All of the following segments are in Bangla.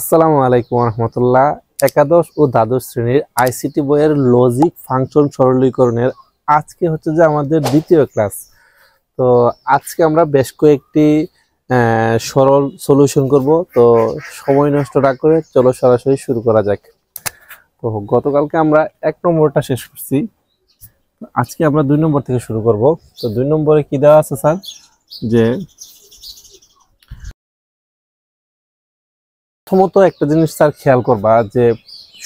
আসসালামু আলাইকুম রহমতুল্লাহ। একাদশ ও দ্বাদশ শ্রেণীর আইসিটি বইয়ের লজিক ফাংশন সরলীকরণের আজকে হচ্ছে যে আমাদের দ্বিতীয় ক্লাস। তো আজকে আমরা বেশ কয়েকটি সরল সলিউশন করব। তো সময় নষ্ট না করে চলো সরাসরি শুরু করা যাক। তো গতকালকে আমরা 1 নম্বরটা শেষ করছি, আজকে আমরা 2 নম্বর থেকে শুরু করব। তো 2 নম্বরে কি দেওয়া আছে স্যার, যে প্রথমত একটা জিনিস স্যার খেয়াল করবা যে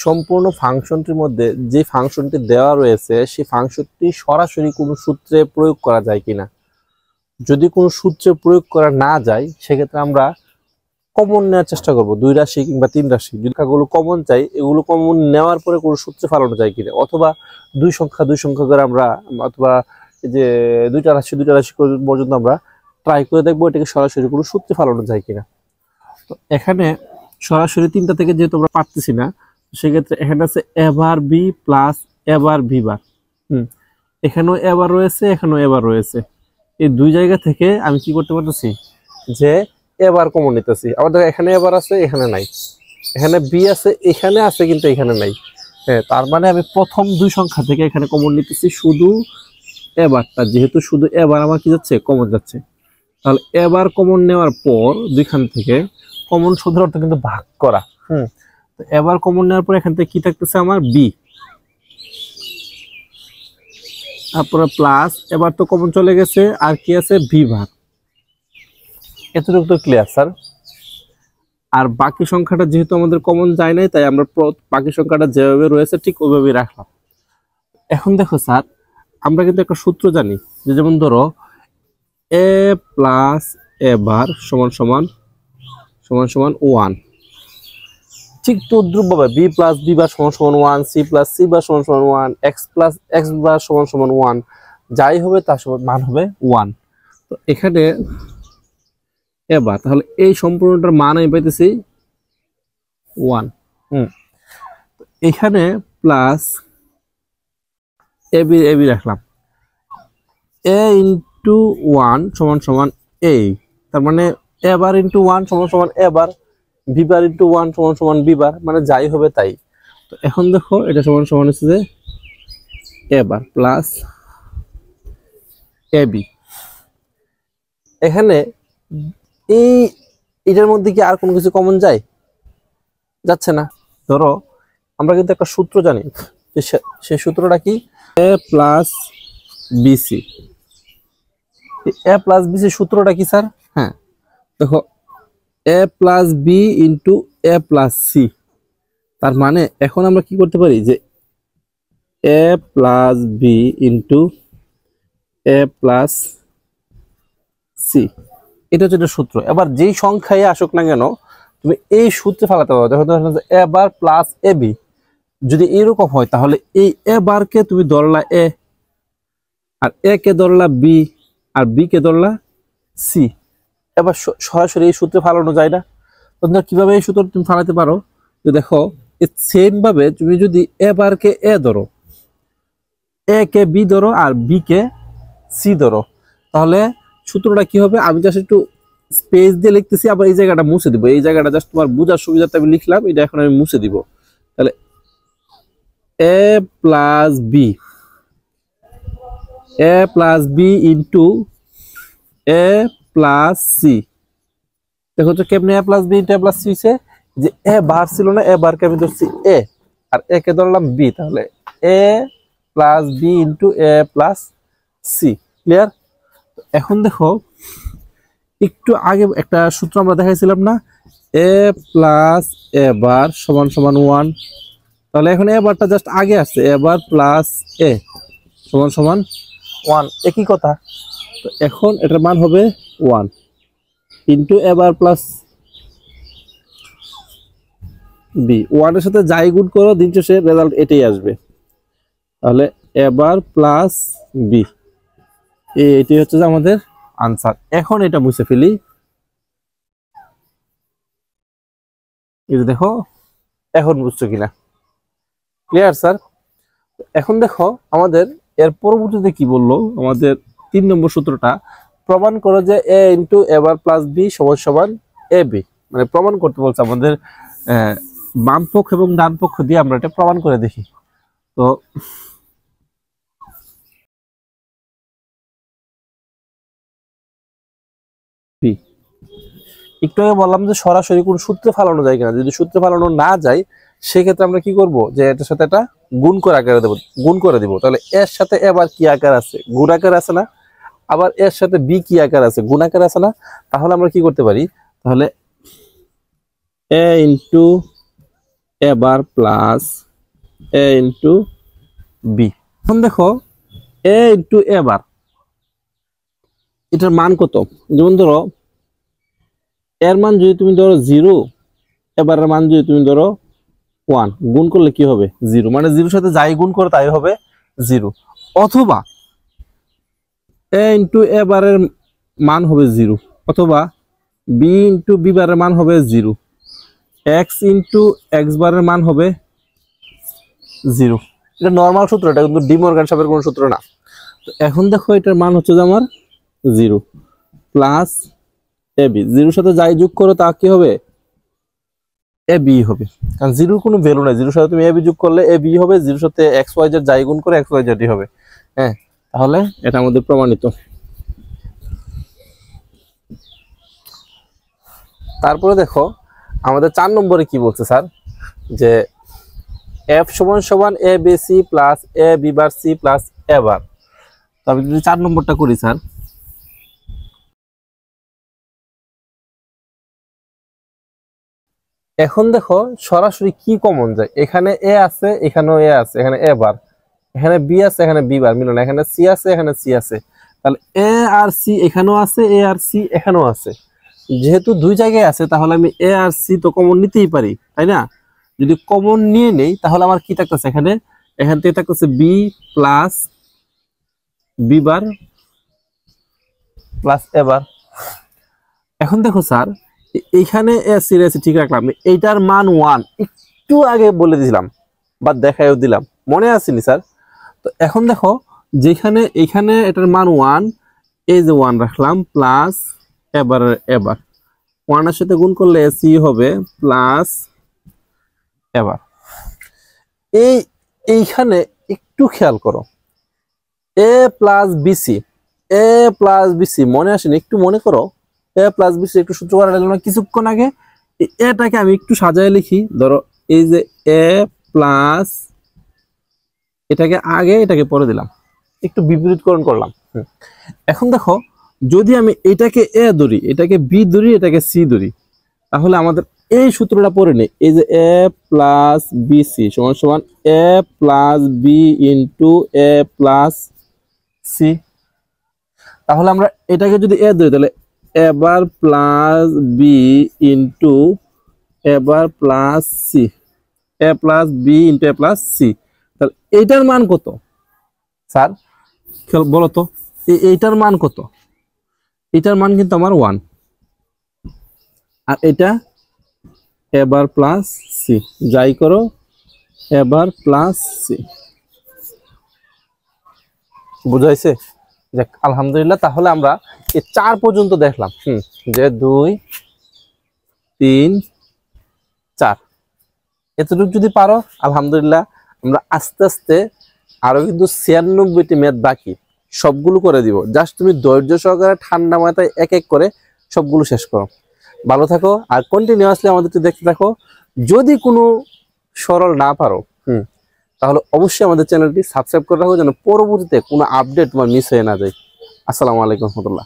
সম্পূর্ণ ফাংশনটির মধ্যে যে ফাংশনটি দেওয়া রয়েছে সেই ফাংশনটি সরাসরি কোনো সূত্রে প্রয়োগ করা যায় কিনা। যদি কোনো সূত্রে প্রয়োগ করা না যায় সেক্ষেত্রে আমরা কমন নেওয়ার চেষ্টা করব, 2 রাশি কিংবা 3 রাশি। যদি এগুলো কমন চাই, এগুলো কমন নেওয়ার পরে কোনো সূত্রে ফালানো যায় কিনা, অথবা 2 সংখ্যা করে আমরা, অথবা এই যে 2টা রাশি পর্যন্ত আমরা ট্রাই করে দেখবো এটাকে সরাসরি কোনো সূত্রে ফালানো যায় কিনা। তো এখানে সরাসরি 3টা থেকে যেহেতু আমরা পারতেছি না, সেক্ষেত্রে এখানে আছে এ বার B plus A bar B বার। এখানেও এ বার রয়েছে, এখানেও এ বার রয়েছে। এই 2 জায়গা থেকে আমি কি করতে পারতেছি, যে এ বার কমন নিতেছি। আবার দেখো এখানে এ বার আছে, এখানে নাই, এখানে বি আছে, এখানে আছে কিন্তু এখানে নাই। হ্যাঁ, তার মানে আমি প্রথম 2 সংখ্যা থেকে এখানে কমন নিতেছি শুধু এ বারটা, যেহেতু শুধু এ বার আমার কি যাচ্ছে, কমন যাচ্ছে। তাহলে এ বার কমন নেওয়ার পর 2খান থেকে কমন শব্দের অর্থ কিন্তু ভাগ করা। তো এবার কমন নেওয়ার পর এখান থেকে কি থাকতেছে আমার বি, তারপরে প্লাস এবার তো কমন চলে গেছে, আর কি আছে বি ভাগ। এতটুকু তো ক্লিয়ার স্যার। আর বাকি সংখ্যাটা যেহেতু আমাদের কমন যায় নাই, তাই আমরা বাকি সংখ্যাটা যেভাবে রয়েছে ঠিক ওইভাবেই রাখলাম। এখন দেখো স্যার, আমরা কিন্তু একটা সূত্র জানি, যে যেমন ধরো এ প্লাস এ বার সমান সমান 1। ঠিক তদ্রুপভাবে বি প্লাস বি বার সমান সমান 1, সি প্লাস সি বার সমান সমান 1, এক্স প্লাস এক্স বার সমান সমান 1, যাই হবে তার সমান মান হবে 1। তো এখানে এবার তাহলে এই সম্পূর্ণটার মান আমি পাইতেছি 1। এখানে প্লাস এবি রাখলাম, এ ইন্টু 1 সমান সমান এ, তার মানে এ বার ইন্টু 1 সমান সমান এ বার, বি বার ইন্টু 1 সমান সমান বি বার, মানে যাই হবে তাই। তো এখন দেখো এটা সমান সমান হচ্ছে যে এ বার প্লাস এ বি। এখানে এটার মধ্যে কি আর কোনো কিছু কমন যায়? যাচ্ছে না। ধরো আমরা কিন্তু একটা সূত্র জানি, সেই সূত্রটা কি, এ প্লাস বিসি। এ প্লাস বিসি সূত্রটা কি স্যার? হ্যাঁ দেখো, এ প্লাস বি ইন্টু এ প্লাস সি। তার মানে এখন আমরা কি করতে পারি, যে এ প্লাস বি ইন্টু এ প্লাস সি, এটা হচ্ছে একটা সূত্র। এবার যেই সংখ্যায় আসুক না কেন তুমি এই সূত্রে ফালাতে পারো। দেখো এ বার প্লাস এ বি, যদি এরকম হয় তাহলে এই এ বারকে তুমি ধরলা এ, আর এ কে ধরলা বি, আর বি কে ধরলা সি। এবার সরাসরি এই সূত্রে ফালানো যায় না। তোমরা কিভাবে এই সূত্র তুমি ফালাতে পারো, যে দেখো সেম ভাবে তুমি যদি এ বারকে এ ধরো, এ কে বি ধরো, আর বি কে সি ধরো, তাহলে সূত্রটা কি হবে, আমি জাস্ট একটু স্পেস দিয়ে লিখতেছি, আবার এই জায়গাটা মুছে দিব। এই জায়গাটা জাস্ট তোমার বোঝার সুবিধাতে আমি লিখলাম, এটা এখন আমি মুছে দিব। তাহলে এ প্লাস বি ইন্টু এ প্লাস সি। দেখো তো কেমনে এ প্লাস বি ইন্টু এ প্লাস সি হয়েছে, যে এ বার ছিল না, এ বারকে আমি ধরছি এ, আর এ কে ধরলাম বি, তাহলে এ প্লাস বি ইন্টু এ প্লাস সি। ক্লিয়ার? এখন দেখো একটু আগে একটা সূত্র আমরা দেখাইছিলাম না, এ প্লাস এ বার সমান সমান 1। তাহলে এখন এ বারটা জাস্ট আগে আসছে, এ বার প্লাস এ সমান সমান 1, একই কথা। তো এখন এটার মান হবে 1 ইন্টু এ বার প্লাস বি। 1 এর সাথে যাই গুণ করো দিন শেষে রেজাল্ট এটাই আসবে। তাহলে এ বার প্লাস বি, এটি হচ্ছে যে আমাদের আনসার। এখন এটা মুছে ফেলি, এই যে দেখো এখন বুঝছো কিনা। Clear sir? এখন দেখো আমাদের এর পরবর্তীতে কি বললো, আমাদের 3 নম্বর সূত্রটা, প্রমাণ করো যে এ ইন্টু এ বার প্লাস বি সমান সমান এ বি। মানে প্রমাণ করতে বলছে আমাদের বাম পক্ষ এবং ডান পক্ষ দিয়ে আমরা এটা প্রমাণ করে দেখি। তো একটু আগে বললাম যে সরাসরি কোন সূত্রে ফেলানো যায় কিনা, যদি সূত্রে ফেলানো না যায় সেক্ষেত্রে আমরা কি করব, যে এটার সাথে এটা গুণ করে আকারে দেব, গুণ করে দিব। তাহলে এর সাথে এবার কি আকার আছে, গুণ আকার আছে না, আবার এর সাথে বি কি আকার আছে, গুণ আকার আছে না। তাহলে আমরা কি করতে পারি, তাহলে এ ইন্টু এবার প্লাস এ ইন্টু বি। এখন দেখো এ ইন্টু এবার এটার মান কত, যেমন ধরো এর মান যদি তুমি ধরো 0, এবারের মান যদি তুমি ধরো 1, গুণ করলে কি হবে 0, মানে 0 সাথে যাই গুণ করে তাই হবে 0। অথবা এ ইন্টু এবারের মান হবে 0, অথবা বি ইন্টু বি বারের মান হবে 0, এক্স ইন্টু এক্স বারের মান হবে 0। এটা নর্মাল সূত্র, এটা কিন্তু ডি মর্গান সাহেবের কোনো সূত্র না। তো এখন দেখো এটার মান হচ্ছে যে আমার 0 প্লাস এ বি, 0 সাথে যাই যোগ করো তা কি হবে এ বি হবে, কারণ 0 কোনো ভ্যালু নাই, 0 সাথে তুমি এ বি যোগ করলে এ বি হবে, 0 সাথে এক্স ওয়াই জেড যাই গুণ করে এক্স ওয়াই জেড হবে। হ্যাঁ, তাহলে এটা আমাদের প্রমাণিত। তারপরে দেখো আমাদের 4 নম্বরে কি বলছে স্যার, যে এফ সমান সমান A B C plus A B bar C plus A বার। তবে যদি 4 নম্বরটা করি স্যার, এখন দেখো সরাসরি কি কমন যায়, এখানে এ আছে, এখানেও এ আছে, এখানে এ বার, এখানে বি আছে, এখানে বি বার মিলন, এখানে সি আছে, এখানে সি আছে। তাহলে এ আর সি এখানেও আছে, এ আর সি এখানেও আছে। যেহেতু দুই জায়গায় আছে তাহলে আমি এ আর সি তো কমন নিতেই পারি, তাই না? যদি কমন নিয়ে নেই তাহলে আমার কি থাকতেছে, এখান থেকে থাকতেছে B plus B bar plus A bar. এখন দেখো স্যার এইখানে এ সি রে ঠিক রাখলাম, এইটার মান 1 একটু আগে বলে দিলাম বা দেখাইও দিলাম, মনে আসেনি স্যার? তো এখন দেখো যেখানে এখানে এটার মান 1, এই যে 1 রাখলাম প্লাস এবার 1 এর সাথে গুণ করলে সি হবে প্লাস এবার। এইখানে একটু খেয়াল করো, এ প্লাস বিসি, এ প্লাস বিসি মনে আসেনি? একটু মনে করো, এ প্লাস বিসি একটু সূত্র করা লাগলো না কিছুক্ষণ আগে? এটাকে আমি একটু সাজায় লিখি, ধরো এই যে এ প্লাস, এটাকে আগে এটাকে পরে দিলাম, একটু বিপরীতকরণ করলাম। এখন দেখো যদি আমি এটাকে এ ধরি, এটাকে বি ধরি, এটাকে সি ধরি, তাহলে আমাদের এই সূত্রটা পড়ে নেই, এই যে এ প্লাস বিসি সমান সমান এ প্লাস বি ইন্টু এ প্লাস সি। তাহলে আমরা এটাকে যদি এ ধরি তাহলে এবার প্লাস বি ইন্টু এবার প্লাস সি, এ প্লাস বি ইন্টু এ প্লাস সি। তাহলে এইটার মান কত স্যার বলো তো, এইটার মান কত? এটার মান কিন্তু আমার 1, আর এটা এবার প্লাস সি, যাই করো এবার প্লাস সি। বুঝাইছে? যাক আলহামদুলিল্লাহ। তাহলে আমরা এই 4 পর্যন্ত দেখলাম, যে 2 3 4 এতটুকু যদি পারো আলহামদুলিল্লাহ। আমরা আস্তে আস্তে আরো কিন্তু 96টি ম্যাথ বাকি, সবগুলো করে দিব। জাস্ট তুমি ধৈর্য সহকারে ঠান্ডা মাথায় এক এক করে সবগুলো শেষ করো। ভালো থাকো আর কন্টিনিউয়াসলি আমাদেরকে দেখতে থাকো। যদি কোনো সরল না পারো তাহলে অবশ্যই আমাদের চ্যানেলটি সাবস্ক্রাইব করে রাখো, যেন পরবর্তীতে কোনো আপডেট তোমার মিস হয়ে না যায়। আসসালামু আলাইকুম রহমতুল্লাহ।